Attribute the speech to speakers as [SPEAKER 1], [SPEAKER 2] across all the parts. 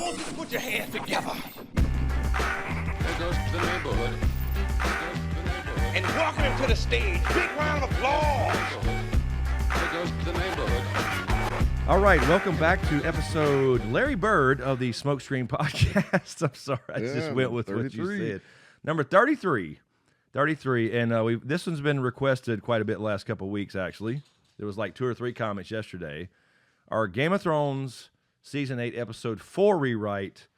[SPEAKER 1] want you to put your hands together.
[SPEAKER 2] There goes the neighborhood. There goes the neighborhood.
[SPEAKER 1] And welcome him to the stage. Big round of applause.
[SPEAKER 2] There goes the neighborhood.
[SPEAKER 3] All right, welcome back to episode Larry Bird of the SmokeScreen podcast. I'm sorry, I just went with 33. What you said. Number 33. 33, and this one's been requested quite a bit the last couple of weeks, actually. There was like 2 or 3 comments yesterday. Our Game of Thrones Season 8, Episode 4 rewrite,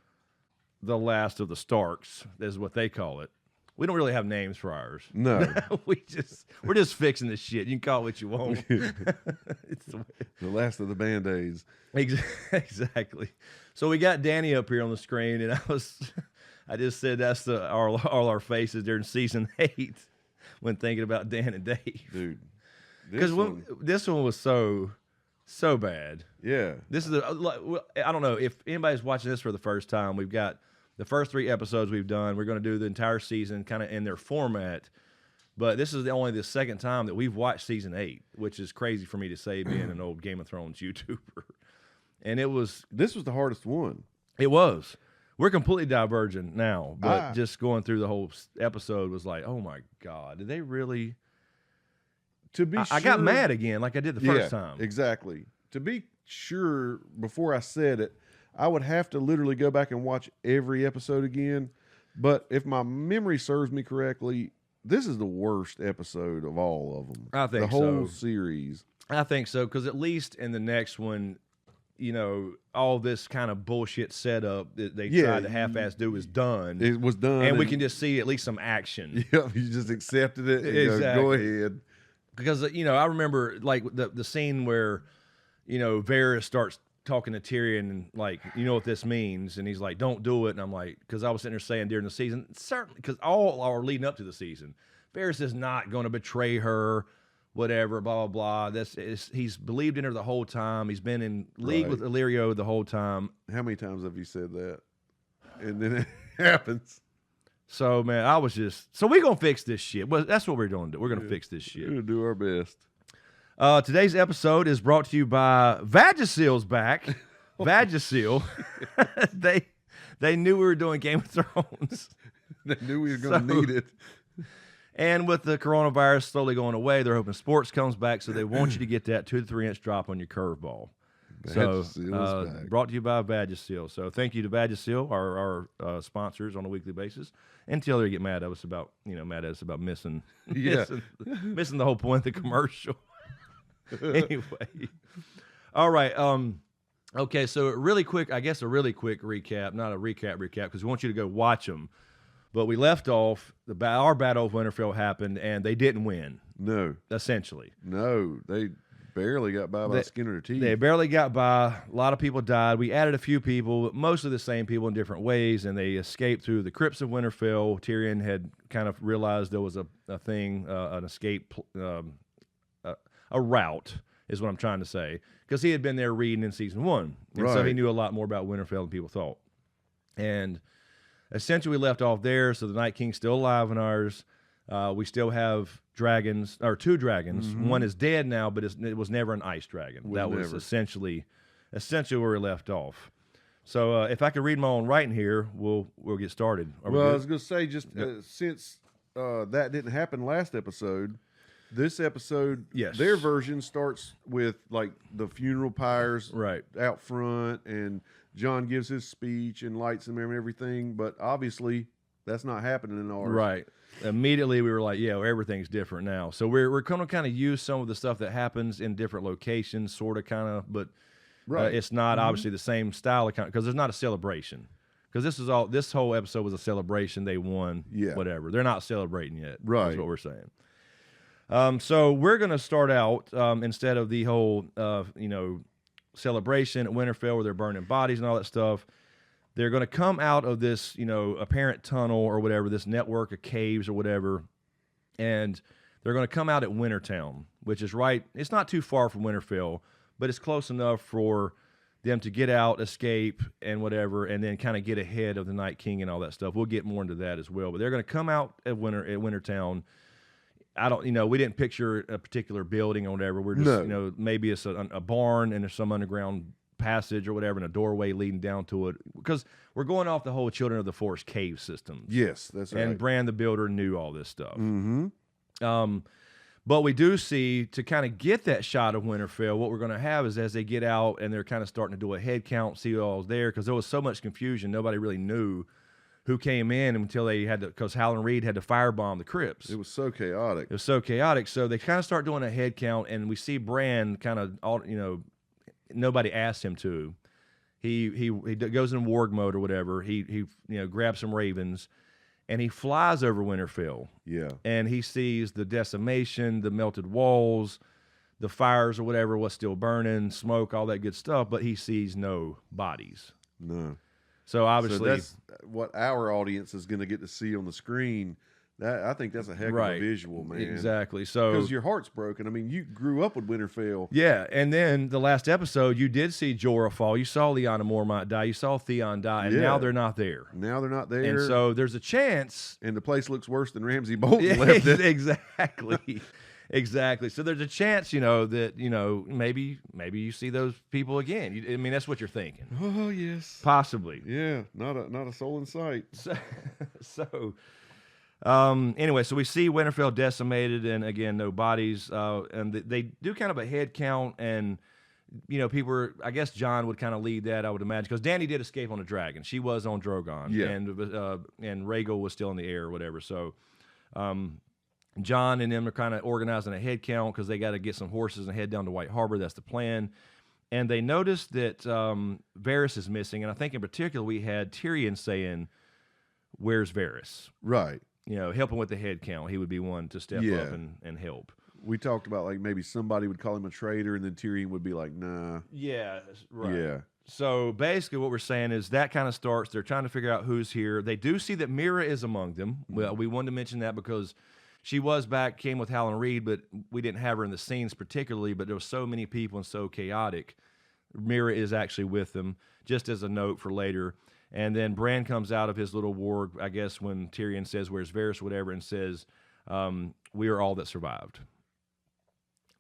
[SPEAKER 3] The Last of the Starks, is what they call it. We don't really have names for ours.
[SPEAKER 4] No.
[SPEAKER 3] we're just fixing this shit. You can call it what you want. It's
[SPEAKER 4] the last of the Band-Aids.
[SPEAKER 3] Exactly. So we got Danny up here on the screen, and I just said that's all our faces during Season 8 when thinking about Dan and Dave.
[SPEAKER 4] Dude.
[SPEAKER 3] Because this one was so bad.
[SPEAKER 4] Yeah.
[SPEAKER 3] This is I don't know if anybody's watching this for the first time. We've got the first 3 episodes we've done. We're going to do the entire season kind of in their format. But this is only the second time that we've watched Season 8, which is crazy for me to say being an old Game of Thrones YouTuber. And
[SPEAKER 4] this was the hardest one.
[SPEAKER 3] It was. We're completely divergent now, but just going through the whole episode was like, oh my God, did they really?
[SPEAKER 4] To be sure,
[SPEAKER 3] I got mad again like I did the first time.
[SPEAKER 4] Exactly. To be sure, before I said it, I would have to literally go back and watch every episode again. But if my memory serves me correctly, this is the worst episode of all of them.
[SPEAKER 3] I think
[SPEAKER 4] the whole series.
[SPEAKER 3] I think so, because at least in the next one, you know, all this kind of bullshit setup that they tried to half-ass do is done.
[SPEAKER 4] It was done.
[SPEAKER 3] And we can just see at least some action.
[SPEAKER 4] Yep, you just accepted it and
[SPEAKER 3] Exactly.
[SPEAKER 4] go ahead.
[SPEAKER 3] Because, you know, I remember, like, the scene where, you know, Varys starts talking to Tyrion and, like, you know what this means? And he's like, don't do it. And I'm like, because I was sitting there saying during the season, certainly, because all are leading up to the season, Varys is not going to betray her, whatever, blah, blah, blah. He's believed in her the whole time. He's been in league with Illyrio the whole time.
[SPEAKER 4] How many times have you said that? And then it happens.
[SPEAKER 3] So, man, I was just... So we're going to fix this shit. Well, that's what we're going to do. We're going to fix this shit.
[SPEAKER 4] We're going to do our best.
[SPEAKER 3] Today's episode is brought to you by Vagisil's back. Vagisil. They knew we were doing Game of Thrones.
[SPEAKER 4] They knew we were going to need it.
[SPEAKER 3] And with the coronavirus slowly going away, they're hoping sports comes back, so they want you to get that 2 to 3 inch drop on your curveball. So, brought to you by Vagisil. So, thank you to Vagisil, our sponsors on a weekly basis. Until they get mad at us about, missing the whole point of the commercial. Anyway, all right. Okay, so a really quick recap, not a recap, because we want you to go watch them. But we left off, our Battle of Winterfell happened, and they didn't win.
[SPEAKER 4] No.
[SPEAKER 3] Essentially.
[SPEAKER 4] No, they barely got by the skin of their teeth.
[SPEAKER 3] They barely got by. A lot of people died. We added a few people, but mostly the same people in different ways, and they escaped through the crypts of Winterfell. Tyrion had kind of realized there was a thing, an escape, a route is what I'm trying to say, because he had been there reading in Season 1, and so he knew a lot more about Winterfell than people thought. And essentially we left off there, so the Night King's still alive in ours. We still have dragons, or 2 dragons. Mm-hmm. One is dead now, but it was never an ice dragon. Was essentially where we left off. So if I could read my own writing here, we'll get started.
[SPEAKER 4] I was going to say, since that didn't happen last episode, this episode, their version starts with like the funeral pyres out front, and Jon gives his speech and lights them and everything, but obviously that's not happening in ours.
[SPEAKER 3] Right. Immediately we were like, everything's different now. So we're going to kind of use some of the stuff that happens in different locations, sort of, kind of, but it's not obviously the same style, because there's not a celebration. Because this whole episode was a celebration. They won, whatever. They're not celebrating yet. Right. That's what we're saying. So we're going to start out, instead of the whole, celebration at Winterfell where they're burning bodies and all that stuff, they're going to come out of this, apparent tunnel or whatever, this network of caves or whatever, and they're going to come out at Wintertown, which is it's not too far from Winterfell, but it's close enough for them to get out, escape, and whatever, and then kind of get ahead of the Night King and all that stuff. We'll get more into that as well, but they're going to come out at Wintertown. We didn't picture a particular building or whatever. We're just, maybe it's a barn and there's some underground passage or whatever, and a doorway leading down to it, because we're going off the whole Children of the Forest cave system.
[SPEAKER 4] Yes, that's right.
[SPEAKER 3] And Bran the Builder knew all this stuff. But we do see, to kind of get that shot of Winterfell, what we're going to have is as they get out and they're kind of starting to do a head count, see who all's there, because there was so much confusion, nobody really knew who came in until they had to, because Howland Reed had to firebomb the crypts.
[SPEAKER 4] It was so chaotic.
[SPEAKER 3] It was so chaotic. So they kind of start doing a head count, and we see Bran kind of, nobody asked him to. He goes in warg mode or whatever. He grabs some ravens, and he flies over Winterfell.
[SPEAKER 4] Yeah.
[SPEAKER 3] And he sees the decimation, the melted walls, the fires or whatever, what's still burning, smoke, all that good stuff, but he sees no bodies.
[SPEAKER 4] No.
[SPEAKER 3] So obviously,
[SPEAKER 4] that's what our audience is going to get to see on the screen. I think that's a heck of a visual, man.
[SPEAKER 3] Exactly. So
[SPEAKER 4] because your heart's broken. I mean, you grew up with Winterfell.
[SPEAKER 3] Yeah, and then the last episode, you did see Jorah fall. You saw Lyanna Mormont die. You saw Theon die, and now they're not there.
[SPEAKER 4] Now they're not there.
[SPEAKER 3] And so there's a chance.
[SPEAKER 4] And the place looks worse than Ramsay Bolton left it.
[SPEAKER 3] Exactly. Exactly. So there's a chance, that maybe you see those people again. I mean, that's what you're thinking.
[SPEAKER 4] Oh yes,
[SPEAKER 3] possibly.
[SPEAKER 4] Yeah, not a soul in sight.
[SPEAKER 3] Anyway, so we see Winterfell decimated, and again, no bodies. And they do kind of a head count, and people are, I guess Jon would kind of lead that, I would imagine, because Dany did escape on a dragon. She was on Drogon, and Rhaegal was still in the air or whatever. So. Jon and them are kind of organizing a head count because they got to get some horses and head down to White Harbor. That's the plan. And they noticed that Varys is missing. And I think in particular we had Tyrion saying, "Where's Varys?"
[SPEAKER 4] Right.
[SPEAKER 3] Helping with the head count. He would be one to step up and help.
[SPEAKER 4] We talked about like maybe somebody would call him a traitor and then Tyrion would be like, nah.
[SPEAKER 3] Yeah, right.
[SPEAKER 4] Yeah.
[SPEAKER 3] So basically what we're saying is that kind of starts. They're trying to figure out who's here. They do see that Mira is among them. Well, we wanted to mention that because she was back, came with Howland Reed, but we didn't have her in the scenes particularly, but there were so many people and so chaotic. Mira is actually with them, just as a note for later. And then Bran comes out of his little warg, I guess, when Tyrion says, "Where's Varys?" whatever, and says, "We are all that survived."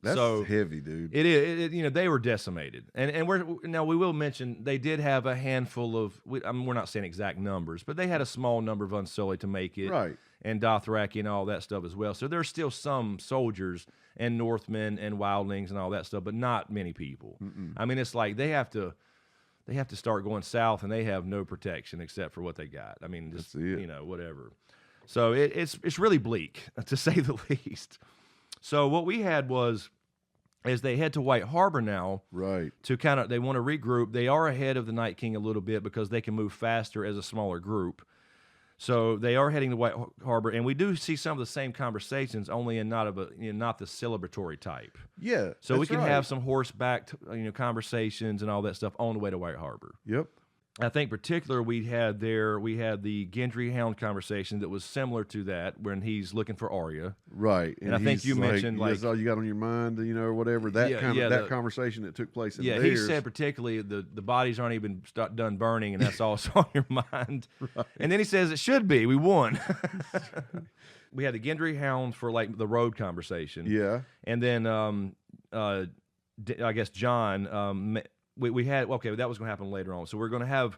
[SPEAKER 4] That's heavy, dude.
[SPEAKER 3] It is. They were decimated, and we will mention they did have a handful of. We're not saying exact numbers, but they had a small number of Unsullied to make it,
[SPEAKER 4] right?
[SPEAKER 3] And Dothraki and all that stuff as well. So there's still some soldiers and Northmen and wildlings and all that stuff, but not many people. I mean, it's like they have to start going south, and they have no protection except for what they got. I mean, just whatever. So it's really bleak, to say the least. So what we had was, as they head to White Harbor now,
[SPEAKER 4] right?
[SPEAKER 3] They want to regroup. They are ahead of the Night King a little bit because they can move faster as a smaller group. So they are heading to White Harbor, and we do see some of the same conversations, only in not the celebratory type.
[SPEAKER 4] Yeah.
[SPEAKER 3] So we can have some horseback, conversations and all that stuff on the way to White Harbor.
[SPEAKER 4] Yep.
[SPEAKER 3] I think particular we had the Gendry Hound conversation that was similar to that when he's looking for Arya.
[SPEAKER 4] Right.
[SPEAKER 3] And I think you mentioned
[SPEAKER 4] that's all you got on your mind, or whatever. That conversation that took place in theirs.
[SPEAKER 3] He said particularly the bodies aren't even done burning, and that's also on your mind. Right. And then he says it should be. We won. We had the Gendry Hound for like the road conversation.
[SPEAKER 4] Yeah.
[SPEAKER 3] And then I guess Jon. We had, that was going to happen later on. So we're going to have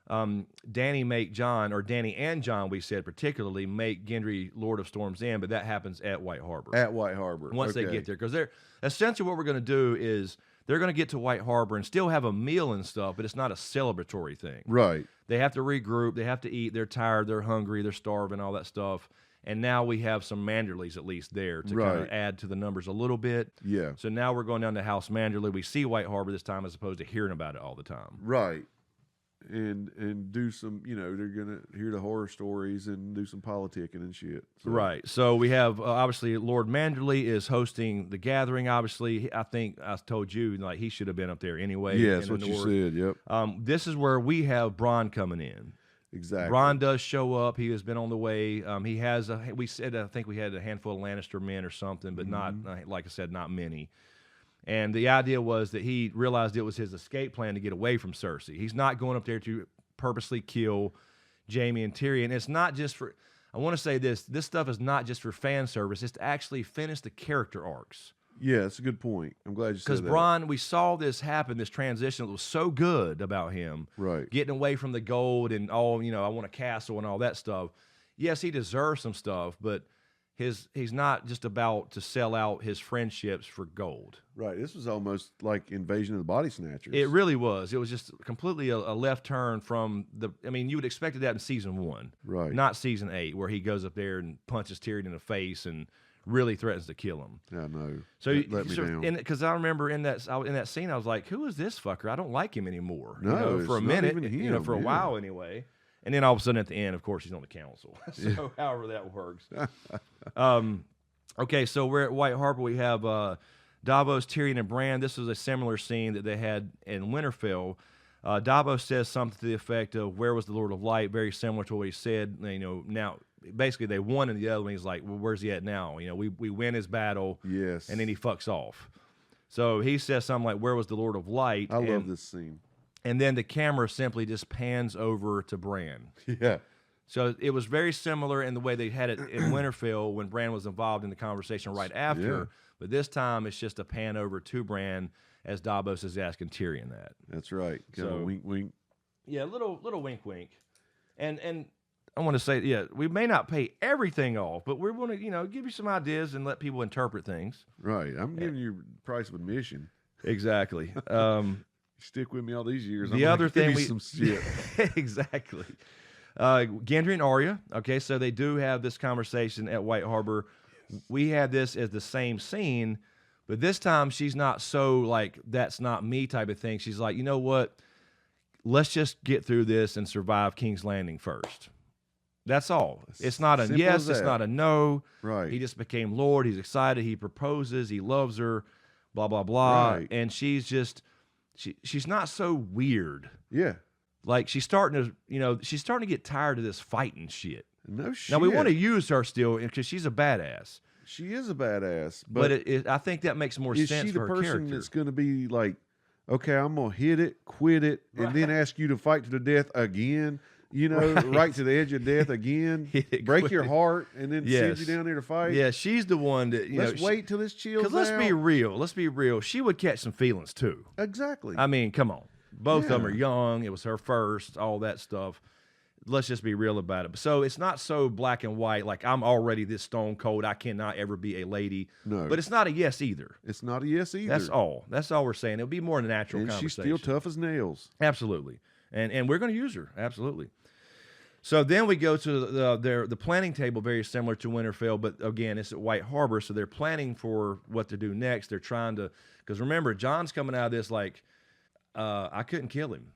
[SPEAKER 3] Dany make Jon, or Dany and Jon, we said particularly, make Gendry Lord of Storm's End, but that happens at White Harbor.
[SPEAKER 4] At White Harbor.
[SPEAKER 3] Once they get there. Because they're essentially what we're going to do is they're going to get to White Harbor and still have a meal and stuff, but it's not a celebratory thing.
[SPEAKER 4] Right.
[SPEAKER 3] They have to regroup. They have to eat. They're tired. They're hungry. They're starving, all that stuff. And now we have some Manderleys at least there to kind of add to the numbers a little bit. Yeah. So now we're going down to House Manderley. We see White Harbor this time as opposed to hearing about it all the time.
[SPEAKER 4] Right. And do some, they're going to hear the horror stories and do some politicking and shit. So.
[SPEAKER 3] Right. So we have, obviously, Lord Manderley is hosting the gathering. Obviously, I think I told you, like, he should have been up there anyway.
[SPEAKER 4] Yeah, that's what you said, yep.
[SPEAKER 3] This is where we have Bronn coming in.
[SPEAKER 4] Exactly.
[SPEAKER 3] Bronn does show up. He has been on the way. He has we said, I think we had a handful of Lannister men or something, but not, like I said, not many. And the idea was that he realized it was his escape plan to get away from Cersei. He's not going up there to purposely kill Jaime and Tyrion. It's not just for, I want to say this stuff is not just for fan service. It's to actually finish the character arcs.
[SPEAKER 4] Yeah, that's a good point. I'm glad you said that.
[SPEAKER 3] Because Bronn, we saw this happen, this transition that was so good about him.
[SPEAKER 4] Right.
[SPEAKER 3] Getting away from the gold and all, I want a castle and all that stuff. Yes, he deserves some stuff, but he's not just about to sell out his friendships for gold.
[SPEAKER 4] Right. This was almost like Invasion of the Body Snatchers.
[SPEAKER 3] It really was. It was just completely a left turn from you would expect that in season 1.
[SPEAKER 4] Right.
[SPEAKER 3] Not season 8, where he goes up there and punches Tyrion in the face and really threatens to kill him.
[SPEAKER 4] I know.
[SPEAKER 3] So
[SPEAKER 4] let me down.
[SPEAKER 3] Because I remember in that scene, I was like, "Who is this fucker? I don't like him anymore."
[SPEAKER 4] No,
[SPEAKER 3] for a
[SPEAKER 4] it's not
[SPEAKER 3] minute,
[SPEAKER 4] even him,
[SPEAKER 3] for a while anyway. And then all of a sudden, at the end, of course, he's on the council. So however that works. Okay, so we're at White Harbor. We have Davos, Tyrion, and Bran. This is a similar scene that they had in Winterfell. Davos says something to the effect of, "Where was the Lord of Light?" Very similar to what he said. Now basically they won, and the other one he's like, "Well, where's he at now?" We win his battle,
[SPEAKER 4] yes,
[SPEAKER 3] and then he fucks off. So he says something like, "Where was the Lord of Light?"
[SPEAKER 4] I love this scene.
[SPEAKER 3] And then the camera simply just pans over to Bran.
[SPEAKER 4] Yeah.
[SPEAKER 3] So it was very similar in the way they had it in Winterfell when Bran was involved in the conversation right after. Yeah. But this time it's just a pan over to Bran as Davos is asking Tyrion that.
[SPEAKER 4] That's right. So wink, wink.
[SPEAKER 3] Yeah, little wink, wink. And I want to say, we may not pay everything off, but we want to, give you some ideas and let people interpret things.
[SPEAKER 4] Right. I'm giving you price of admission.
[SPEAKER 3] Exactly.
[SPEAKER 4] Stick with me all these years.
[SPEAKER 3] The other thing
[SPEAKER 4] some shit.
[SPEAKER 3] Exactly. Gendry and Arya. Okay, so they do have this conversation at White Harbor. We had this as the same scene, but this time she's not so like that's not me type of thing. She's like, you know what? Let's just get through this and survive King's Landing first. That's all. It's not a yes. It's not a no.
[SPEAKER 4] Right.
[SPEAKER 3] He just became Lord. He's excited. He proposes. He loves her. Blah blah blah.
[SPEAKER 4] Right.
[SPEAKER 3] And she's just. She's not so weird.
[SPEAKER 4] Yeah.
[SPEAKER 3] Like she's starting to get tired of this fighting shit.
[SPEAKER 4] No shit.
[SPEAKER 3] Now we want to use her still because she's a badass.
[SPEAKER 4] She is a badass,
[SPEAKER 3] but I think that makes more sense for her character. Is she the person
[SPEAKER 4] that's going to be like, okay, I'm going to hit it, quit it, and then ask you to fight to the death again? Right to the edge of death again, break your heart, and then send you down there to fight.
[SPEAKER 3] Yeah, she's the one that
[SPEAKER 4] let's wait till this chills out.
[SPEAKER 3] Because let's be real. She would catch some feelings too.
[SPEAKER 4] Exactly.
[SPEAKER 3] I mean, come on. Both of them are young. It was her first. All that stuff. Let's just be real about it. So it's not so black and white. Like I'm already this stone cold. I cannot ever be a lady.
[SPEAKER 4] No.
[SPEAKER 3] But it's not a yes either.
[SPEAKER 4] It's not a yes either.
[SPEAKER 3] That's all. That's all we're saying. It'll be more of a natural conversation.
[SPEAKER 4] She's still tough as nails.
[SPEAKER 3] Absolutely. And we're going to use her. Absolutely. So then we go to the planning table, very similar to Winterfell, but again, it's at White Harbor, so they're planning for what to do next. They're trying to, because remember, John's coming out of this like, I couldn't kill him.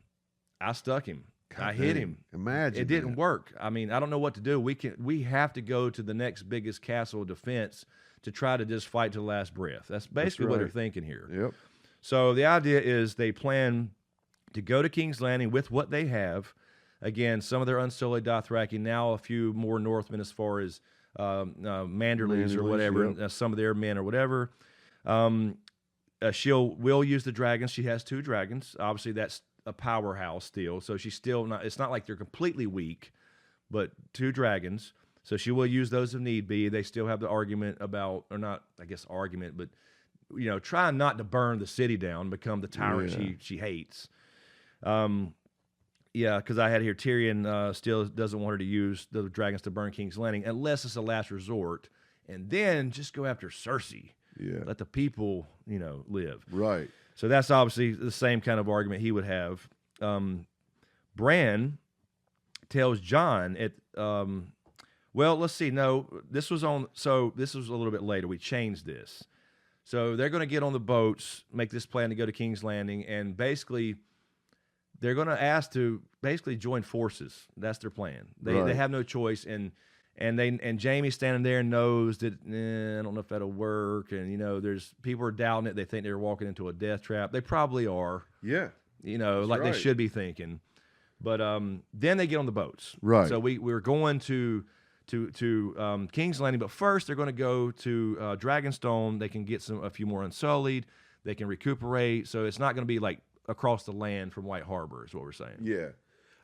[SPEAKER 3] I stuck him. I hit him.
[SPEAKER 4] Imagine
[SPEAKER 3] it didn't work. I mean, I don't know what to do. We have to go to the next biggest castle of defense to try to just fight to the last breath. That's basically what they're thinking here.
[SPEAKER 4] Yep.
[SPEAKER 3] So the idea is they plan to go to King's Landing with what they have. Again, some of their unsullied Dothraki, now a few more Northmen as far as Manderleys or whatever, some of their men or whatever. Will use the dragons. She has 2 dragons. Obviously, that's a powerhouse still. So she's still not, it's not like they're completely weak, but 2 dragons. So she will use those if need be. They still have the argument about, or not, I guess, argument, but, trying not to burn the city down, become the tyrant she hates. Yeah, because I had here Tyrion still doesn't want her to use the dragons to burn King's Landing unless it's a last resort, and then just go after Cersei.
[SPEAKER 4] Yeah,
[SPEAKER 3] let the people live.
[SPEAKER 4] Right.
[SPEAKER 3] So that's obviously the same kind of argument he would have. Bran tells Jon at well, let's see. No, this was on. So this was a little bit later. We changed this. So they're going to get on the boats, make this plan to go to King's Landing, and basically. They're going to ask to basically join forces. That's their plan. They have no choice, and Jaime's standing there and knows that I don't know if that'll work. And there's people are doubting it. They think they're walking into a death trap. They probably are.
[SPEAKER 4] Yeah,
[SPEAKER 3] they should be thinking. But then they get on the boats.
[SPEAKER 4] Right.
[SPEAKER 3] So we're going to King's Landing, but first they're going to go to Dragonstone. They can get a few more Unsullied. They can recuperate. So it's not going to be like across the land from White Harbor is what we're saying.
[SPEAKER 4] Yeah.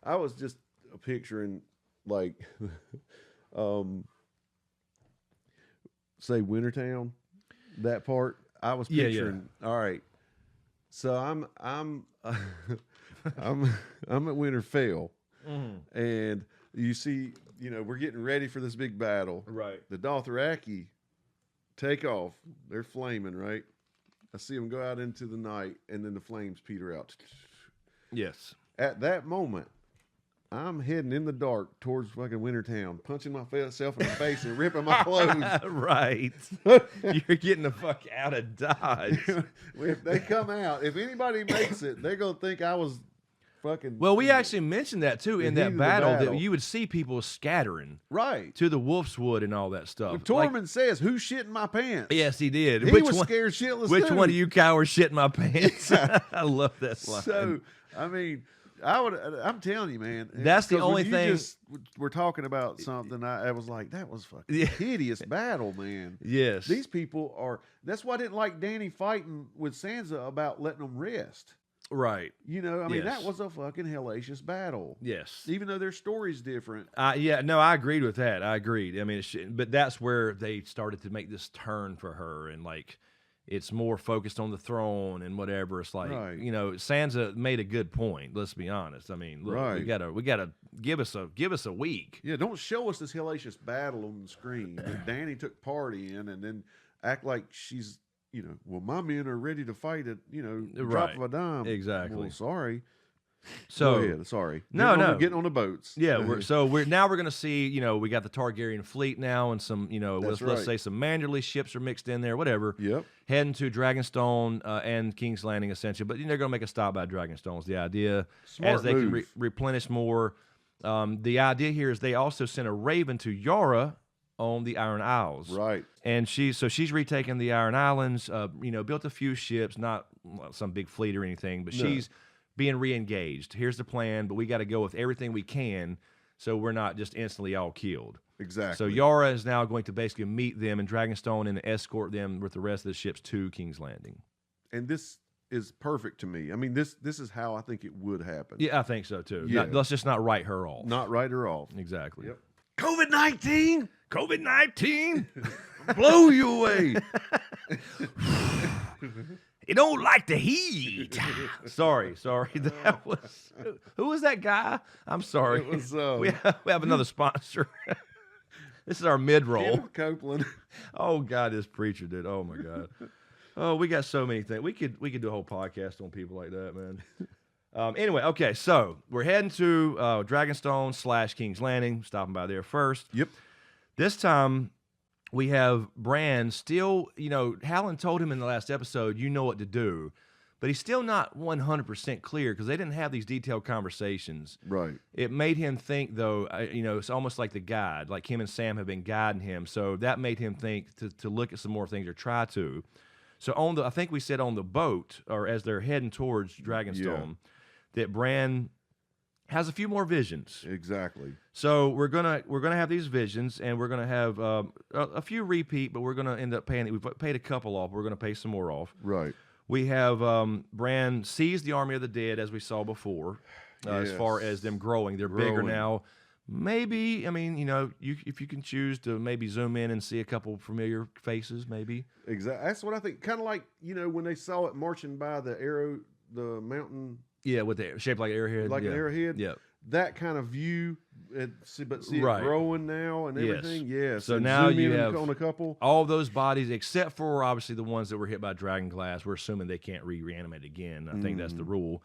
[SPEAKER 4] I was just picturing like say Wintertown, that part. I was picturing. All right, so I'm I'm at Winterfell, and you see, we're getting ready for this big battle.
[SPEAKER 3] Right.
[SPEAKER 4] The Dothraki take off. They're flaming, right? I see them go out into the night, and then the flames peter out.
[SPEAKER 3] Yes.
[SPEAKER 4] At that moment, I'm heading in the dark towards fucking Wintertown, punching myself in the face and ripping my clothes.
[SPEAKER 3] Right. You're getting the fuck out of Dodge.
[SPEAKER 4] If they come out, if anybody makes it, they're going to think I was fucking...
[SPEAKER 3] Well, we actually mentioned that, too, in that battle, that you would see people scattering.
[SPEAKER 4] Right.
[SPEAKER 3] To the Wolf's Wood and all that stuff.
[SPEAKER 4] Tormund says, who's shitting my pants?
[SPEAKER 3] Yes, he did.
[SPEAKER 4] He was scared shitless,
[SPEAKER 3] Which one of you cowards shitting my pants? I love that line.
[SPEAKER 4] So, I mean... I'm telling you, man.
[SPEAKER 3] That's the only thing.
[SPEAKER 4] We're talking about something. I was like, that was fucking hideous battle, man.
[SPEAKER 3] Yes.
[SPEAKER 4] These people are. That's why I didn't like Dany fighting with Sansa about letting them rest.
[SPEAKER 3] Right.
[SPEAKER 4] I mean, that was a fucking hellacious battle.
[SPEAKER 3] Yes.
[SPEAKER 4] Even though their story's different.
[SPEAKER 3] Yeah, no, I agreed with that. I agreed. I mean, but that's where they started to make this turn for her, and like, it's more focused on the throne and whatever. It's like, Sansa made a good point. Let's be honest. I mean, look, we gotta give us a week.
[SPEAKER 4] Yeah, don't show us this hellacious battle on the screen that Dany took part in, and then act like she's, well, my men are ready to fight at, drop of a dime.
[SPEAKER 3] Exactly.
[SPEAKER 4] Well, sorry.
[SPEAKER 3] So
[SPEAKER 4] go ahead. Sorry. Getting on the boats.
[SPEAKER 3] Yeah. We're now going to see. We got the Targaryen fleet now, and some. Let's say some Manderley ships are mixed in there. Whatever.
[SPEAKER 4] Yep.
[SPEAKER 3] Heading to Dragonstone and King's Landing, essentially. But they're going to make a stop by Dragonstone. Is the idea.
[SPEAKER 4] Smart
[SPEAKER 3] as they
[SPEAKER 4] move.
[SPEAKER 3] can replenish more. The idea here is they also sent a raven to Yara on the Iron Isles.
[SPEAKER 4] Right.
[SPEAKER 3] And she's retaken the Iron Islands. Built a few ships, not some big fleet or anything, but she's being re-engaged. Here's the plan, but we got to go with everything we can so we're not just instantly all killed.
[SPEAKER 4] Exactly.
[SPEAKER 3] So Yara is now going to basically meet them in Dragonstone and escort them with the rest of the ships to King's Landing.
[SPEAKER 4] And this is perfect to me. I mean, this is how I think it would happen.
[SPEAKER 3] Yeah, I think so too.
[SPEAKER 4] Yeah.
[SPEAKER 3] Let's just not write her off.
[SPEAKER 4] Not write her off.
[SPEAKER 3] Exactly.
[SPEAKER 4] Yep.
[SPEAKER 3] COVID-19! COVID-19!
[SPEAKER 4] Blow you away!
[SPEAKER 3] You don't like the heat. Sorry. That was who was that guy? I'm sorry.
[SPEAKER 4] It was,
[SPEAKER 3] we have another sponsor. This is our mid-roll.
[SPEAKER 4] Kim Copeland.
[SPEAKER 3] Oh God, this preacher did. Oh my God. Oh, we got so many things. We could do a whole podcast on people like that, man. Anyway, okay, so we're heading to Dragonstone / King's Landing. Stopping by there first.
[SPEAKER 4] Yep.
[SPEAKER 3] This time, we have Bran still, Hallen told him in the last episode, you know what to do, but he's still not 100% clear because they didn't have these detailed conversations.
[SPEAKER 4] Right.
[SPEAKER 3] It made him think, though, it's almost like the guide, like him and Sam have been guiding him. So that made him think to look at some more things or try to. So I think we said on the boat, or as they're heading towards Dragonstone, that Bran has a few more visions.
[SPEAKER 4] Exactly.
[SPEAKER 3] So we're gonna have these visions, and we're gonna have a few repeat, but we're gonna end up paying. We've paid a couple off. We're gonna pay some more off.
[SPEAKER 4] Right.
[SPEAKER 3] We have Bran sees the army of the dead as we saw before, as far as them growing. They're bigger now. Maybe, I mean, if you can choose to maybe zoom in and see a couple familiar faces, maybe.
[SPEAKER 4] Exactly. That's what I think. Kind of like when they saw it marching by the mountain.
[SPEAKER 3] Yeah, with the shaped like an arrowhead.
[SPEAKER 4] Like an arrowhead?
[SPEAKER 3] Yeah.
[SPEAKER 4] That kind of view, see it growing now and everything? Yes.
[SPEAKER 3] So
[SPEAKER 4] and
[SPEAKER 3] now
[SPEAKER 4] zoom
[SPEAKER 3] you
[SPEAKER 4] in
[SPEAKER 3] have
[SPEAKER 4] on a couple.
[SPEAKER 3] all those bodies, except for obviously the ones that were hit by dragon glass. We're assuming they can't reanimate again. I think that's the rule.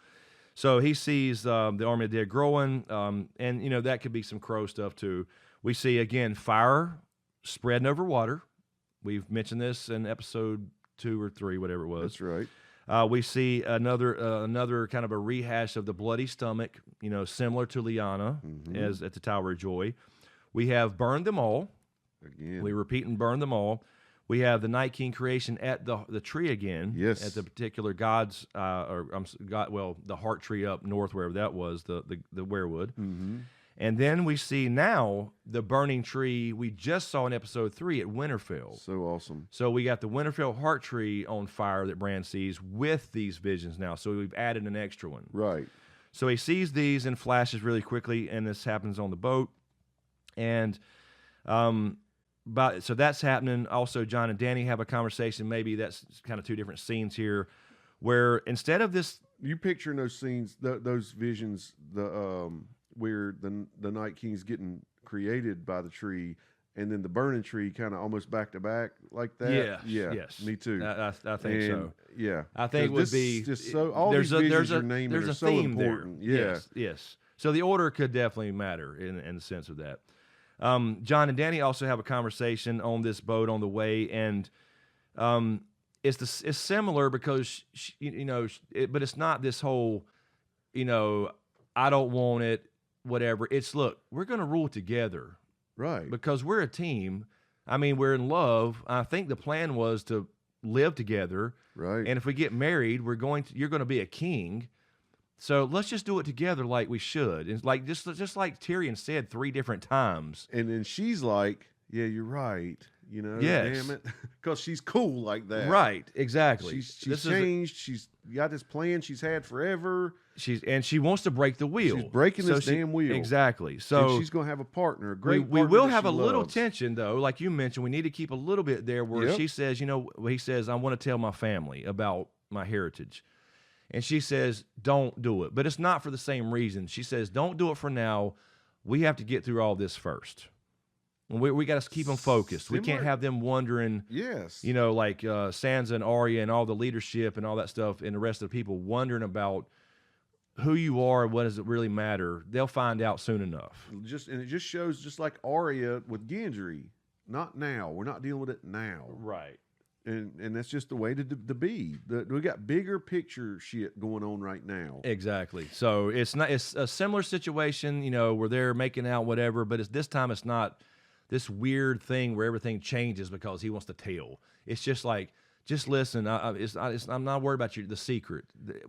[SPEAKER 3] So he sees the army of the dead growing, and, that could be some crow stuff too. We see, again, fire spreading over water. We've mentioned this in episode 2 or 3, whatever it was.
[SPEAKER 4] That's right.
[SPEAKER 3] We see another kind of a rehash of the bloody stomach, similar to Lyanna as at the Tower of Joy. We have burned them all.
[SPEAKER 4] Again.
[SPEAKER 3] We repeat and burn them all. We have the Night King creation at the tree again.
[SPEAKER 4] Yes.
[SPEAKER 3] At the particular god's, the heart tree up north, wherever that was, the weirwood.
[SPEAKER 4] Mm-hmm.
[SPEAKER 3] And then we see now the burning tree we just saw in episode 3 at Winterfell.
[SPEAKER 4] So awesome.
[SPEAKER 3] So we got the Winterfell heart tree on fire that Bran sees with these visions now. So we've added an extra one.
[SPEAKER 4] Right.
[SPEAKER 3] So he sees these in flashes really quickly, and this happens on the boat. And so that's happening. Also, John and Danny have a conversation. Maybe that's kind of two different scenes here, where instead of this,
[SPEAKER 4] you picturing those scenes, those visions, where the Night King's getting created by the tree, and then the burning tree kind of almost back to back like that.
[SPEAKER 3] Yeah, yes,
[SPEAKER 4] me too.
[SPEAKER 3] I think so.
[SPEAKER 4] Yeah,
[SPEAKER 3] I think it would be
[SPEAKER 4] just so all these visions you're naming
[SPEAKER 3] there's
[SPEAKER 4] are
[SPEAKER 3] a
[SPEAKER 4] so
[SPEAKER 3] theme
[SPEAKER 4] important.
[SPEAKER 3] there. Yes. So the order could definitely matter in the sense of that. John and Danny also have a conversation on this boat on the way, and it's similar because but it's not this whole, I don't want it, whatever. It's look, we're going to rule together,
[SPEAKER 4] right?
[SPEAKER 3] Because we're a team. I mean, we're in love. I think the plan was to live together,
[SPEAKER 4] right?
[SPEAKER 3] And if we get married, you're going to be a king. So let's just do it together like we should. And like just like Tyrion said 3 different times.
[SPEAKER 4] And then she's like, yeah, you're right.
[SPEAKER 3] Yes.
[SPEAKER 4] Damn it. Because she's cool like that.
[SPEAKER 3] Right, exactly.
[SPEAKER 4] She's changed. She's got this plan she's had forever.
[SPEAKER 3] She wants to break the wheel.
[SPEAKER 4] She's breaking this damn wheel.
[SPEAKER 3] Exactly. So
[SPEAKER 4] and she's going to have a partner, a great
[SPEAKER 3] we
[SPEAKER 4] partner.
[SPEAKER 3] will have a little
[SPEAKER 4] loves.
[SPEAKER 3] tension, though. Like you mentioned, we need to keep a little bit there where she says, he says, I want to tell my family about my heritage. And she says, don't do it. But it's not for the same reason. She says, don't do it for now. We have to get through all this first. And we got to keep them focused. We can't have them wondering,
[SPEAKER 4] yes,
[SPEAKER 3] like Sansa and Arya and all the leadership and all that stuff and the rest of the people wondering about who you are and what does it really matter. They'll find out soon enough.
[SPEAKER 4] And it just shows, just like Arya with Gendry, not now. We're not dealing with it now.
[SPEAKER 3] Right.
[SPEAKER 4] And that's just the way to be. We got bigger picture shit going on right now.
[SPEAKER 3] Exactly. So it's a similar situation, where they're making out whatever, but this time it's not this weird thing where everything changes because he wants to tell. It's just like, just listen. I'm not worried about the secret.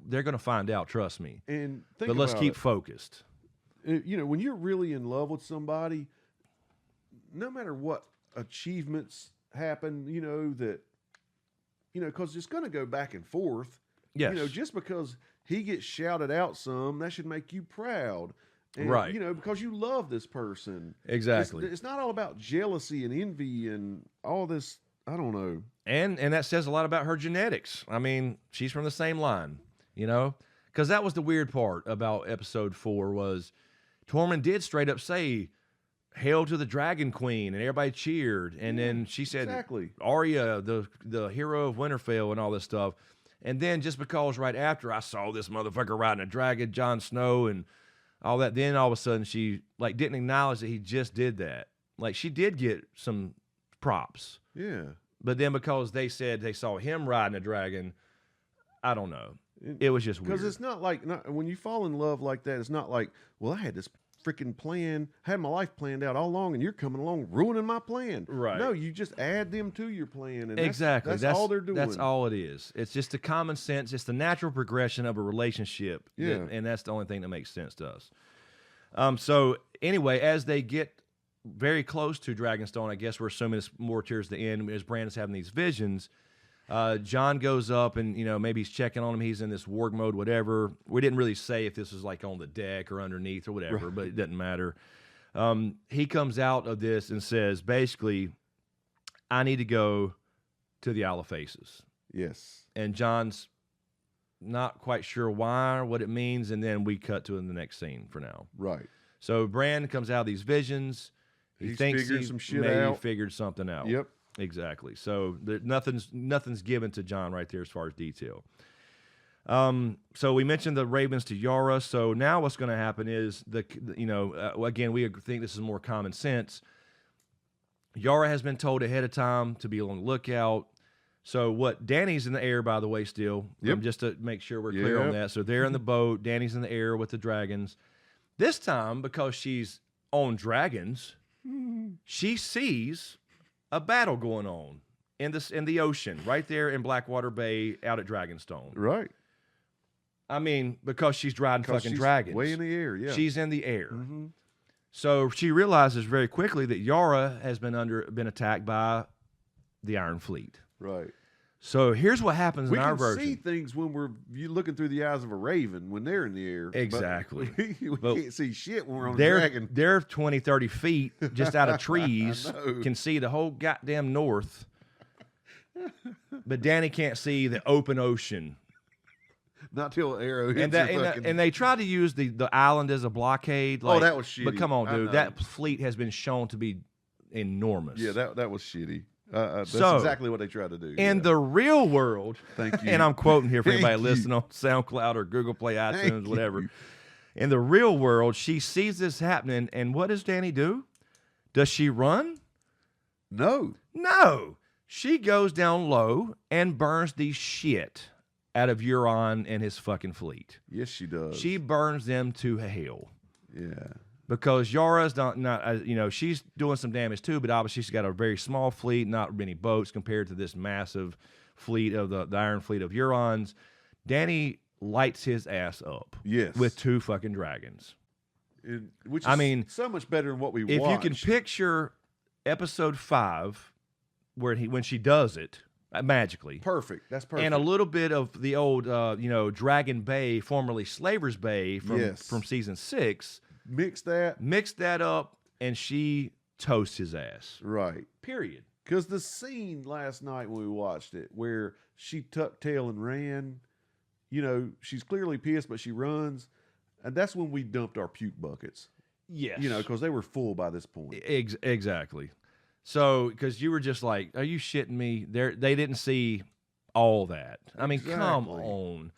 [SPEAKER 3] They're going to find out. Trust me.
[SPEAKER 4] And
[SPEAKER 3] but let's keep focused.
[SPEAKER 4] When you're really in love with somebody, no matter what achievements happen, because it's going to go back and forth.
[SPEAKER 3] Yes.
[SPEAKER 4] Just because he gets shouted out some, that should make you proud. And,
[SPEAKER 3] right.
[SPEAKER 4] Because you love this person.
[SPEAKER 3] Exactly.
[SPEAKER 4] It's not all about jealousy and envy and all this, I don't know.
[SPEAKER 3] And that says a lot about her genetics. I mean, she's from the same line, because that was the weird part about episode 4 was Tormund did straight up say, "Hail to the Dragon Queen," and everybody cheered. And then she said,
[SPEAKER 4] exactly.
[SPEAKER 3] Arya, the hero of Winterfell and all this stuff. And then just because right after I saw this motherfucker riding a dragon, Jon Snow, and all that, then all of a sudden she didn't acknowledge that he just did that. Like she did get some props.
[SPEAKER 4] Yeah.
[SPEAKER 3] But then because they said they saw him riding a dragon, I don't know. It was just weird.
[SPEAKER 4] Because it's not like, when you fall in love like that, it's not like, well, I had this freaking plan, had my life planned out all along, and you're coming along ruining my plan.
[SPEAKER 3] Right.
[SPEAKER 4] No, you just add them to your plan. And
[SPEAKER 3] exactly.
[SPEAKER 4] That's all they're doing.
[SPEAKER 3] That's all it is. It's just the common sense. It's the natural progression of a relationship.
[SPEAKER 4] Yeah.
[SPEAKER 3] And that's the only thing that makes sense to us. So anyway, as they get very close to Dragonstone, I guess we're assuming it's more towards the end, as Brandon's having these visions, John goes up and, maybe he's checking on him. He's in this warg mode, whatever. We didn't really say if this was like on the deck or underneath or whatever, but it doesn't matter. He comes out of this and says, basically, I need to go to the Isle of Faces.
[SPEAKER 4] Yes.
[SPEAKER 3] And John's not quite sure why or what it means, and then we cut to in the next scene for now.
[SPEAKER 4] Right.
[SPEAKER 3] So Bran comes out of these visions. He thinks he
[SPEAKER 4] some shit
[SPEAKER 3] maybe
[SPEAKER 4] out.
[SPEAKER 3] figured something out.
[SPEAKER 4] Yep.
[SPEAKER 3] Exactly. So nothing's given to John right there as far as detail. So we mentioned the ravens to Yara. So now what's going to happen is again, we think this is more common sense. Yara has been told ahead of time to be on the lookout. So Danny's in the air, by the way, still.
[SPEAKER 4] Yep.
[SPEAKER 3] Just to make sure we're clear on that. So they're in the boat. Danny's in the air with the dragons. This time, because she's on dragons, she sees a battle going on in the ocean, right there in Blackwater Bay, out at Dragonstone.
[SPEAKER 4] Right.
[SPEAKER 3] I mean, because she's riding fucking dragons.
[SPEAKER 4] Way in the air, yeah.
[SPEAKER 3] She's in the air.
[SPEAKER 4] Mm-hmm.
[SPEAKER 3] So she realizes very quickly that Yara has been attacked by the Iron Fleet.
[SPEAKER 4] Right.
[SPEAKER 3] So here's what happens in our version.
[SPEAKER 4] We can see things when you looking through the eyes of a raven when they're in the air.
[SPEAKER 3] Exactly.
[SPEAKER 4] We can't see shit when we're on a
[SPEAKER 3] they're,
[SPEAKER 4] dragon.
[SPEAKER 3] They're 20, 30 feet just out of trees, can see the whole goddamn north. But Danny can't see the open ocean.
[SPEAKER 4] Not till arrow hits
[SPEAKER 3] and they try to use the island as a blockade. Like,
[SPEAKER 4] that was shitty.
[SPEAKER 3] But come on, dude. That fleet has been shown to be enormous.
[SPEAKER 4] Yeah, that was shitty. That's exactly what they tried to do.
[SPEAKER 3] In the real world,
[SPEAKER 4] thank you.
[SPEAKER 3] And I'm quoting here for anybody listening on SoundCloud or Google Play, iTunes, whatever. In the real world, she sees this happening, and what does Danny do? Does she run?
[SPEAKER 4] No.
[SPEAKER 3] She goes down low and burns the shit out of Euron and his fucking fleet.
[SPEAKER 4] Yes, she does.
[SPEAKER 3] She burns them to hell.
[SPEAKER 4] Yeah. Because
[SPEAKER 3] Yara's not she's doing some damage too, but obviously she's got a very small fleet, not many boats compared to this massive fleet of the Iron Fleet of Eurons. Danny lights his ass up.
[SPEAKER 4] Yes.
[SPEAKER 3] With 2 fucking dragons.
[SPEAKER 4] Which is so much better than what we watched.
[SPEAKER 3] If you can picture episode 5 when she does it magically.
[SPEAKER 4] Perfect. That's perfect.
[SPEAKER 3] And a little bit of the old Dragon Bay, formerly Slaver's Bay from season 6.
[SPEAKER 4] Mix that
[SPEAKER 3] up, and she toasts his ass.
[SPEAKER 4] Right.
[SPEAKER 3] Period.
[SPEAKER 4] Because the scene last night when we watched it, where she tucked tail and ran, she's clearly pissed, but she runs, and that's when we dumped our puke buckets.
[SPEAKER 3] Yes.
[SPEAKER 4] Because they were full by this point.
[SPEAKER 3] Exactly. So, because you were just like, are you shitting me? They didn't see all that. I mean, come on.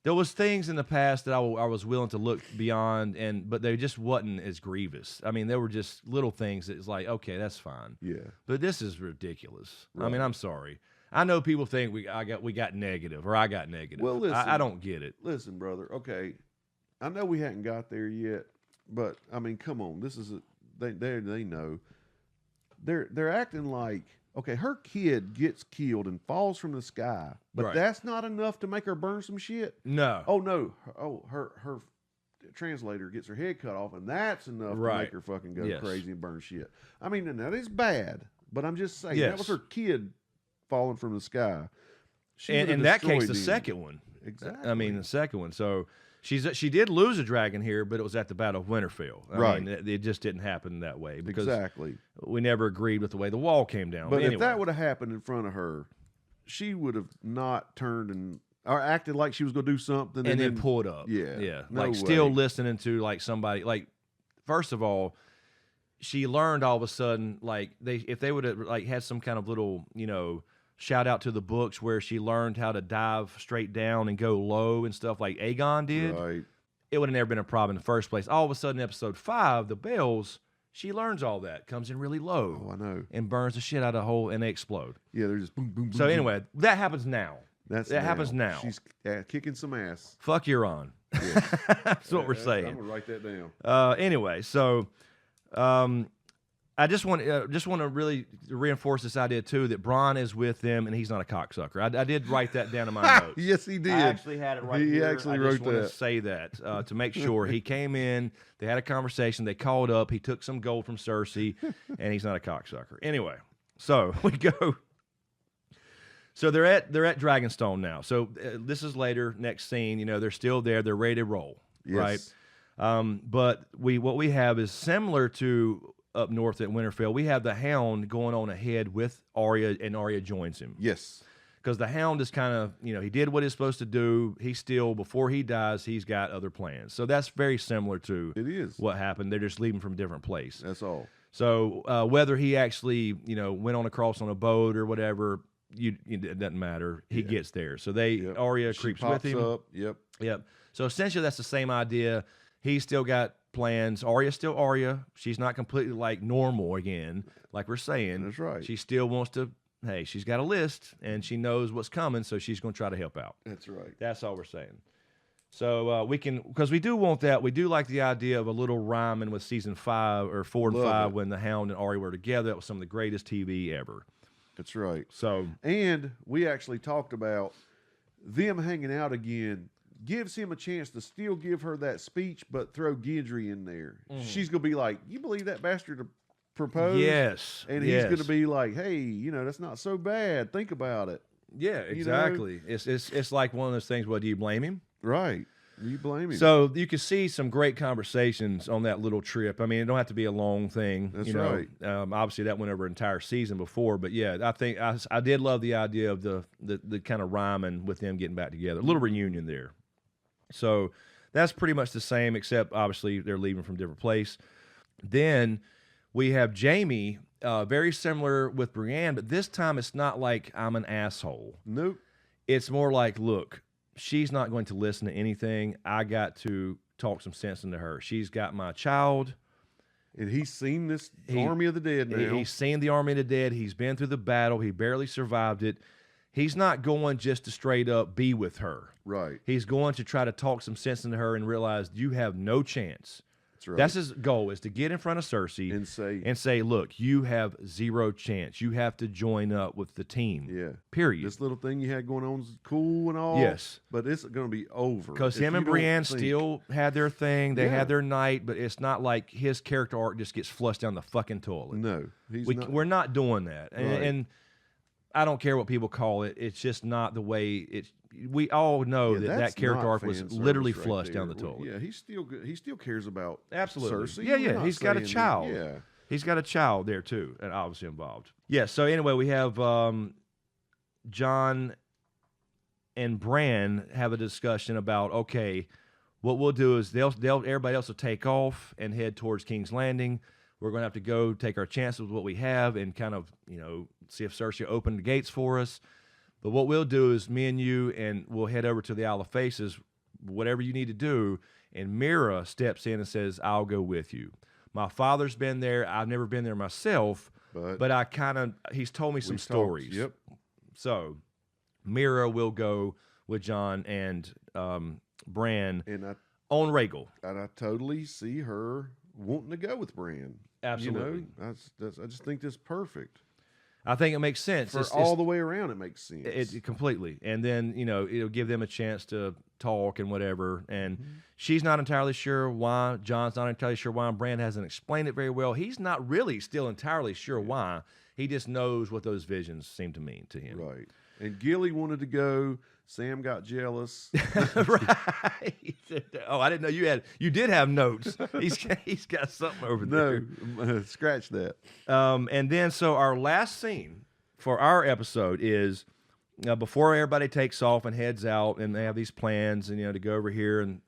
[SPEAKER 3] There was things in the past that I was willing to look beyond, but they just wasn't as grievous. I mean, there were just little things that it's like, okay, that's fine.
[SPEAKER 4] Yeah.
[SPEAKER 3] But this is ridiculous.
[SPEAKER 4] Right.
[SPEAKER 3] I mean, I'm sorry. I know people think we got negative, or I got negative.
[SPEAKER 4] Well, listen,
[SPEAKER 3] I don't get it.
[SPEAKER 4] Listen, brother. Okay, I know we hadn't got there yet, but I mean, come on. This is they know. They're acting like, okay, her kid gets killed and falls from the sky, but that's not enough to make her burn some shit.
[SPEAKER 3] No.
[SPEAKER 4] Oh no. Oh, her translator gets her head cut off, and that's enough to make her fucking go crazy and burn shit. I mean, and that is bad, but I'm just saying that was her kid falling from the sky.
[SPEAKER 3] And in that case, the second one.
[SPEAKER 4] Exactly.
[SPEAKER 3] I mean, the second one. So she did lose a dragon here, but it was at the Battle of Winterfell. I mean, it just didn't happen that way because we never agreed with the way the wall came down.
[SPEAKER 4] But if that would have happened in front of her, she would have not turned or acted like she was going to do something
[SPEAKER 3] and then pulled up.
[SPEAKER 4] Yeah.
[SPEAKER 3] No still listening to like somebody. Like, first of all, she learned all of a sudden, like if they would have like had some kind of little, shout out to the books where she learned how to dive straight down and go low and stuff like Aegon did.
[SPEAKER 4] Right.
[SPEAKER 3] It would have never been a problem in the first place. All of a sudden, episode 5, the bells, she learns all that, comes in really low.
[SPEAKER 4] Oh, I know.
[SPEAKER 3] And burns the shit out of the hole, and they explode.
[SPEAKER 4] Yeah, they're just boom, boom, boom.
[SPEAKER 3] So anyway, that happens now. That happens now.
[SPEAKER 4] She's kicking some ass.
[SPEAKER 3] Fuck Euron. Yeah. That's what we're saying.
[SPEAKER 4] I'm gonna write that down.
[SPEAKER 3] Anyway, so I just want to really reinforce this idea too that Bronn is with them and he's not a cocksucker. I did write that down in my notes.
[SPEAKER 4] Yes, he did.
[SPEAKER 3] I actually had it right here.
[SPEAKER 4] He actually wrote that.
[SPEAKER 3] I just want to say that to make sure. He came in, they had a conversation, they called up, he took some gold from Cersei, and he's not a cocksucker. Anyway, so we go. So they're at Dragonstone now. So this is later, next scene. They're still there. They're ready to roll.
[SPEAKER 4] Yes.
[SPEAKER 3] Right. But what we have is similar to up north at Winterfell. We have the Hound going on ahead with Arya, and Arya joins him.
[SPEAKER 4] Yes.
[SPEAKER 3] Because the Hound is kind of, he did what he's supposed to do. He still, before he dies, he's got other plans. So that's very similar to what happened. They're just leaving from a different place.
[SPEAKER 4] That's all.
[SPEAKER 3] So whether he actually, went on across on a boat or whatever, it doesn't matter. He gets there. So Arya creeps with him.
[SPEAKER 4] Up.
[SPEAKER 3] Yep. So essentially that's the same idea. He's still got plans. Arya's still Arya. She's not completely like normal again, like we're saying.
[SPEAKER 4] That's right.
[SPEAKER 3] She still wants to, she's got a list and she knows what's coming, so she's going to try to help out.
[SPEAKER 4] That's right.
[SPEAKER 3] That's all we're saying. So we can, because we do want that. We do like the idea of a little rhyming with season 5 or 4 and 5 when the Hound and Arya were together. That was some of the greatest TV ever.
[SPEAKER 4] That's right.
[SPEAKER 3] So,
[SPEAKER 4] and we actually talked about them hanging out again. Gives him a chance to still give her that speech, but throw Gendry in there. She's going to be like, you believe that bastard proposed?
[SPEAKER 3] Yes.
[SPEAKER 4] And he's going to be like, hey, that's not so bad. Think about it.
[SPEAKER 3] Yeah, exactly. It's like one of those things. Well, do you blame him?
[SPEAKER 4] Right. You blame him.
[SPEAKER 3] So you can see some great conversations on that little trip. I mean, it don't have to be a long thing.
[SPEAKER 4] That's
[SPEAKER 3] you know?
[SPEAKER 4] right.
[SPEAKER 3] Obviously, that went over an entire season before. But yeah, I think I did love the idea of the kind of rhyming with them getting back together. A little reunion there. So that's pretty much the same, except obviously they're leaving from a different place. Then we have Jamie, very similar with Brienne, but this time it's not like I'm an asshole.
[SPEAKER 4] Nope.
[SPEAKER 3] It's more like, look, she's not going to listen to anything. I got to talk some sense into her. She's got my child.
[SPEAKER 4] And he's seen this Army of the Dead now.
[SPEAKER 3] He's seen the Army of the Dead. He's been through the battle. He barely survived it. He's not going just to straight up be with her.
[SPEAKER 4] Right.
[SPEAKER 3] He's going to try to talk some sense into her and realize you have no chance.
[SPEAKER 4] That's right.
[SPEAKER 3] That's his goal, is to get in front of Cersei and say, look, you have zero chance. You have to join up with the team.
[SPEAKER 4] Yeah.
[SPEAKER 3] Period.
[SPEAKER 4] This little thing you had going on is cool and all.
[SPEAKER 3] Yes.
[SPEAKER 4] But it's going to be over.
[SPEAKER 3] Because him and Brienne still had their thing. They had their night, but it's not like his character arc just gets flushed down the fucking toilet.
[SPEAKER 4] No.
[SPEAKER 3] We're not doing that.
[SPEAKER 4] Right.
[SPEAKER 3] And I don't care what people call it. It's just not the way it's. We all know that character arc was literally flushed down the toilet.
[SPEAKER 4] Yeah, he's still good. He still cares about
[SPEAKER 3] absolutely
[SPEAKER 4] Cersei.
[SPEAKER 3] Yeah. He's got a child.
[SPEAKER 4] Yeah,
[SPEAKER 3] he's got a child there too, and obviously involved. Yeah. So anyway, we have Jon and Bran have a discussion about, okay, what we'll do is everybody else will take off and head towards King's Landing. We're going to have to go take our chances with what we have and kind of, see if Cersei opened the gates for us. But what we'll do is me and you, and we'll head over to the Isle of Faces, whatever you need to do. And Mira steps in and says, I'll go with you. My father's been there. I've never been there myself, but he's told me some stories.
[SPEAKER 4] Yep.
[SPEAKER 3] So Mira will go with Jon and Bran on Rhaegal.
[SPEAKER 4] And I totally see her wanting to go with Bran.
[SPEAKER 3] Absolutely.
[SPEAKER 4] I just think that's perfect.
[SPEAKER 3] I think it makes sense.
[SPEAKER 4] It's all the way around, it makes sense.
[SPEAKER 3] It completely. And then, it'll give them a chance to talk and whatever. And she's not entirely sure why. Jon's not entirely sure why. Bran hasn't explained it very well. He's not really still entirely sure why. He just knows what those visions seem to mean to him.
[SPEAKER 4] Right. And Gilly wanted to go. Sam got jealous.
[SPEAKER 3] Right. Oh, I didn't know you did have notes. He's got something over there.
[SPEAKER 4] No, scratch that.
[SPEAKER 3] And then so our last scene for our episode is before everybody takes off and heads out, and they have these plans, and to go over here, and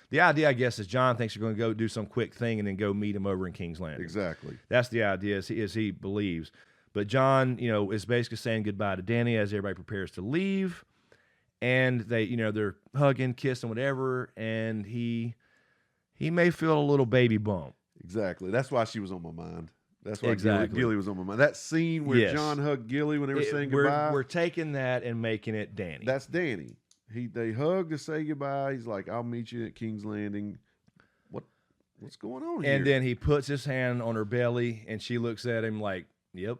[SPEAKER 3] the idea, I guess, is Jon thinks you're going to go do some quick thing and then go meet him over in King's Landing. Exactly. That's the idea, as he believes. But Jon, is basically saying goodbye to Dany as everybody prepares to leave. And they, they're hugging, kissing, whatever, and he may feel a little baby bump.
[SPEAKER 4] Exactly. That's why she was on my mind. That's why Gilly was on my mind. That scene where Jon hugged Gilly when they were saying goodbye.
[SPEAKER 3] We're taking that and making it Dany.
[SPEAKER 4] That's Dany. They hug to say goodbye. He's like, "I'll meet you at King's Landing." What's going on here?
[SPEAKER 3] And then he puts his hand on her belly, and she looks at him like, "Yep,"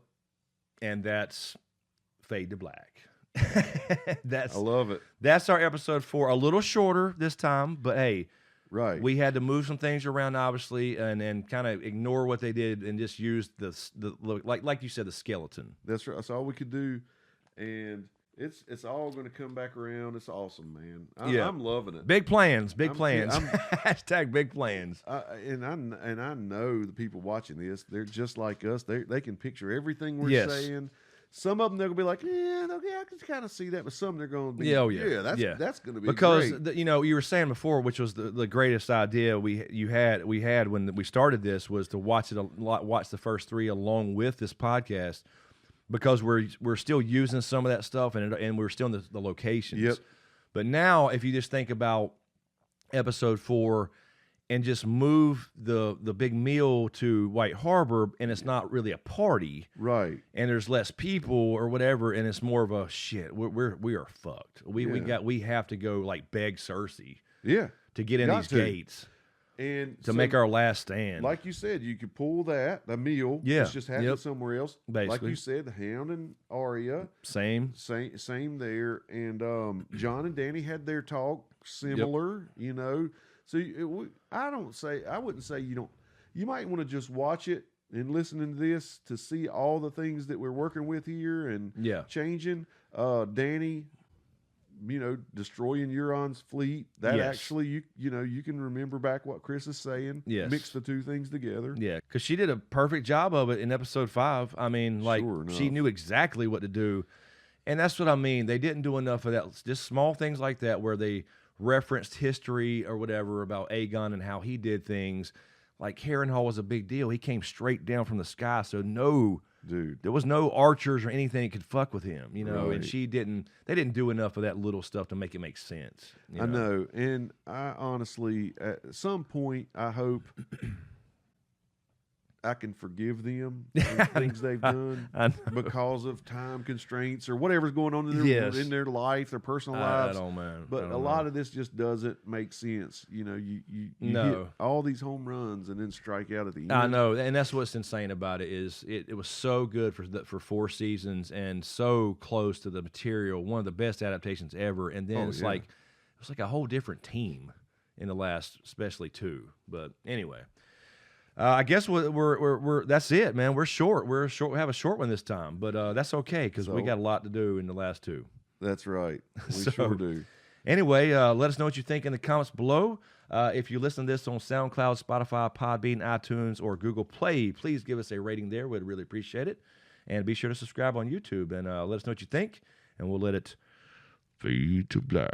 [SPEAKER 3] and that's fade to black. I
[SPEAKER 4] love it.
[SPEAKER 3] That's our episode 4. A little shorter this time, but hey,
[SPEAKER 4] right.
[SPEAKER 3] We had to move some things around, obviously, and kind of ignore what they did and just use the like you said, the skeleton.
[SPEAKER 4] That's right. That's all we could do, and it's all going to come back around. It's awesome, man. I'm loving it.
[SPEAKER 3] Big plans. Hashtag big plans.
[SPEAKER 4] And I know the people watching this, they're just like us. They can picture everything we're saying. Some of them they're gonna be like, I can kind of see that, but some they're gonna be, that's gonna be
[SPEAKER 3] because
[SPEAKER 4] great.
[SPEAKER 3] You were saying before, which was the greatest idea we had when we started this, was to watch the first 3 along with this podcast, because we're still using some of that stuff and we're still in the locations.
[SPEAKER 4] Yep.
[SPEAKER 3] But now, if you just think about episode 4. And just move the big meal to White Harbor, and it's not really a party,
[SPEAKER 4] right?
[SPEAKER 3] And there's less people or whatever, and it's more of a shit. We are fucked. We have to go like beg Cersei, to get in these gates, and to make our last stand.
[SPEAKER 4] Like you said, you could pull the meal. It's just happening somewhere else.
[SPEAKER 3] Basically,
[SPEAKER 4] like you said, the Hound and Arya, same there, and Jon and Dany had their talk similar, So I wouldn't say you don't. You might want to just watch it in listening to this to see all the things that we're working with here and changing. Danny, destroying Euron's fleet. That actually, you can remember back what Chris is saying.
[SPEAKER 3] Yes.
[SPEAKER 4] Mix the two things together.
[SPEAKER 3] Yeah, because she did a perfect job of it in episode 5. I mean, like, she knew exactly what to do. And that's what I mean. They didn't do enough of that. Just small things like that where they referenced history or whatever about Aegon and how he did things. Like, Harrenhal was a big deal. He came straight down from the sky, so there was no archers or anything that could fuck with him,
[SPEAKER 4] Right.
[SPEAKER 3] and they didn't do enough of that little stuff to make it make sense.
[SPEAKER 4] I know. And I honestly, at some point, I hope I can forgive them for things they've done because of time constraints or whatever's going on in their life, their personal lives.
[SPEAKER 3] I don't know.
[SPEAKER 4] But a lot of this just doesn't make sense. You hit all these home runs and then strike out at the end.
[SPEAKER 3] I know, and that's what's insane about it is it was so good for 4 seasons and so close to the material, one of the best adaptations ever. And then it was like a whole different team in the last, especially 2. But anyway. I guess we're that's it, man. We're short. We have a short one this time, but that's okay because we got a lot to do in the last 2.
[SPEAKER 4] That's right. We sure do.
[SPEAKER 3] Anyway, let us know what you think in the comments below. If you listen to this on SoundCloud, Spotify, Podbean, iTunes, or Google Play, please give us a rating there. We'd really appreciate it. And be sure to subscribe on YouTube and let us know what you think, and we'll let it fade to black.